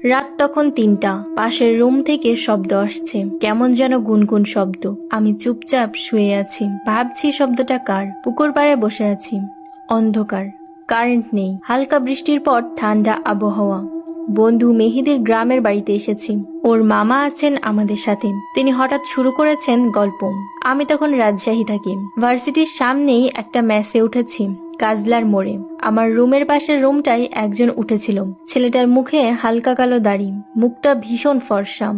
রাত তখন ৩টা। পাশের রুম থেকে শব্দ আসছে, কেমন যেন গুনগুন শব্দ। আমি চুপচাপ শুয়ে আছি, ভাবছি শব্দটা কার। পুকুর পাড়ে বসে আছি, অন্ধকার, কারেন্ট নেই, হালকা বৃষ্টির পর ঠান্ডা আবহাওয়া। বন্ধু মেহেদির গ্রামের বাড়িতে এসেছি। ওর মামা আছেন আমাদের সাথে। তিনি হঠাৎ শুরু করেছেন গল্প। আমি তখন রাজশাহী থাকি। ভার্সিটির সামনেই একটা মেসে উঠেছি, কাজলার মোড়ে। আমার রুমের পাশের রুমটাই একজন উঠেছিল। ছেলেটার মুখে হালকা কালো দাড়ি, মুখটা ভীষণ ফর্সা,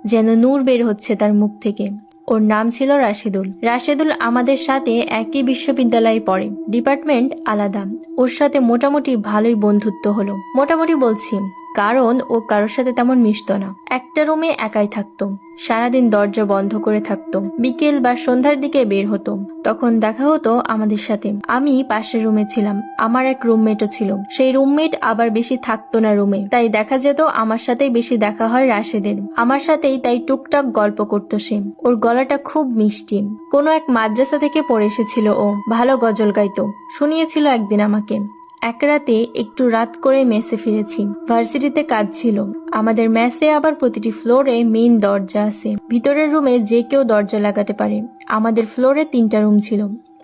যেন নূর বের হচ্ছে তার মুখ থেকে। ওর নাম ছিল রাশেদুল। রাশেদুল আমাদের সাথে একই বিশ্ববিদ্যালয়ে পড়ে, ডিপার্টমেন্ট আলাদা। ওর সাথে মোটামুটি ভালোই বন্ধুত্ব হলো। মোটামুটি বলছি, কারণ ও কারোর সাথে তেমন মিশতো না। একটা রুমে একাই থাকতো, সারাদিন দরজা বন্ধ করে থাকতো। বিকেল বা সন্ধ্যার দিকে বের হতো, তখন দেখা হতো আমাদের সাথে। আমি পাশের রুমে ছিলাম, আমার এক রুমমেটও ছিল। সেই রুমমেট আবার বেশি থাকতো না রুমে, তাই দেখা যেত আমার সাথেই বেশি দেখা হয় রাশেদের। আমার সাথেই তাই টুকটাক গল্প করতো সে। ওর গলাটা খুব মিষ্টি। কোনো এক মাদ্রাসা থেকে পড়ে এসেছিল ও, ভালো গজল গাইতো। শুনিয়েছিল একদিন আমাকে। এক রাতে একটু রাত করে মেসে ফিরেছি, ভার্সিটিতে কাজ ছিল। আমাদের মেসে আবার প্রতিটি ফ্লোরে মেইন দরজা আছে, ভিতরের রুমে যে কেউ দরজা লাগাতে পারে। আমাদের ফ্লোরে 3টা রুম ছিল।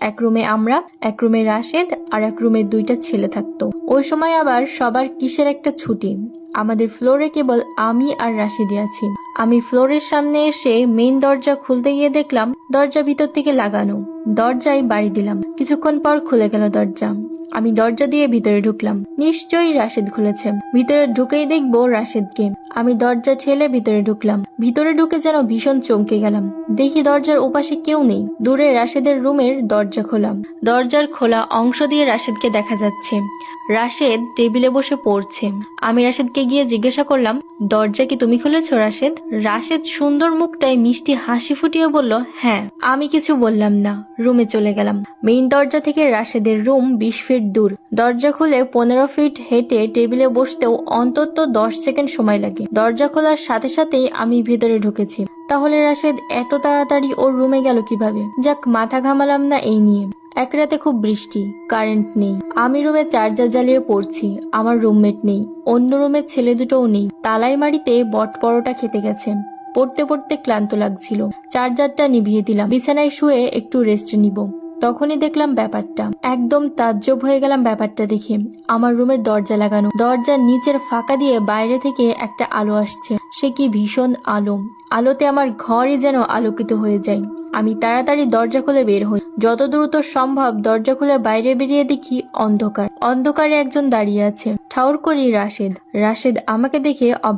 এক রুমে আমরা, এক রুমে রাশেদ, আর এক রুমে 2টা ছেলে থাকতো। ওই সময় আবার সবার কিসের একটা ছুটি। আমাদের ফ্লোরে কেবল আমি আর রাশিদি আছি। আমি ফ্লোরের সামনে এসে মেইন দরজা খুলতে গিয়ে দেখলাম দরজা ভিতর থেকে লাগানো। দরজায় বাড়ি দিলাম, কিছুক্ষণ পর খুলে গেল দরজা। আমি দরজা দিয়ে ভিতরে ঢুকলাম, নিশ্চয়ই রাশেদ খুলেছে। ভিতরে ঢুকেই দেখবো রাশেদকে। আমি দরজা ঠেলে ভিতরে ঢুকলাম। ভিতরে ঢুকে যেন ভীষণ চমকে গেলাম। দেখি দরজার ওপাশে কেউ নেই। দূরে রাশেদের রুমের দরজা খোলা। দরজার খোলা অংশ দিয়ে রাশেদকে দেখা যাচ্ছে। রাশেদ টেবিলে বসে পড়ছে। আমি রাশেদকে গিয়ে জিজ্ঞাসা করলাম, দরজা কি তুমি খুলেছো রাশেদ? রাশেদ সুন্দর মুখটায় মিষ্টি হাসি ফুটিয়ে বলল, হ্যাঁ। আমি কিছু বললাম না, রুমে চলে গেলাম। মেইন দরজা থেকে রাশেদের রুম 20 ফিট দূর। দরজা খুলে 15 ফিট হেঁটে টেবিলে বসতেও অন্তত 10 সেকেন্ড সময় লাগে। দরজা খোলার সাথে সাথেই আমি ভেতরে ঢুকেছি। তাহলে রাশেদ এত তাড়াতাড়ি ওর রুমে গেল কিভাবে? যাক, মাথা ঘামালাম না এই নিয়ে। এক রাতে খুব বৃষ্টি, কারেন্ট নেই। আমি রুমে চার্জার জ্বালিয়ে পড়ছি। আমার রুমমেট নেই, অন্য রুমের ছেলে দুটোও নেই। তালাই মারিতে বট পরোটা খেতে গেছে। পড়তে পড়তে ক্লান্ত লাগছিল, চার্জারটা নিভিয়ে দিলাম। বিছানায় শুয়ে একটু রেস্ট নিব। তখনই দেখলাম ব্যাপারটা, একদম তাজ্জব হয়ে গেলাম ব্যাপারটা দেখে। আমার রুমের দরজা লাগানো, দরজার নিচের ফাঁকা দিয়ে বাইরে থেকে একটা আলো আসছে। সে কি ভীষণ আলো! আলোতে আমার ঘরই যেন আলোকিত হয়ে যায়। আমি তাড়াতাড়ি দরজা খুলে বের হই। যত দ্রুত সম্ভব দরজা খুলে বাইরে বেরিয়ে দেখি অন্ধকার। অন্ধকারে একজন দাঁড়িয়ে আছে, ঠাউর করি রাশেদ। রাশেদ আমাকে দেখে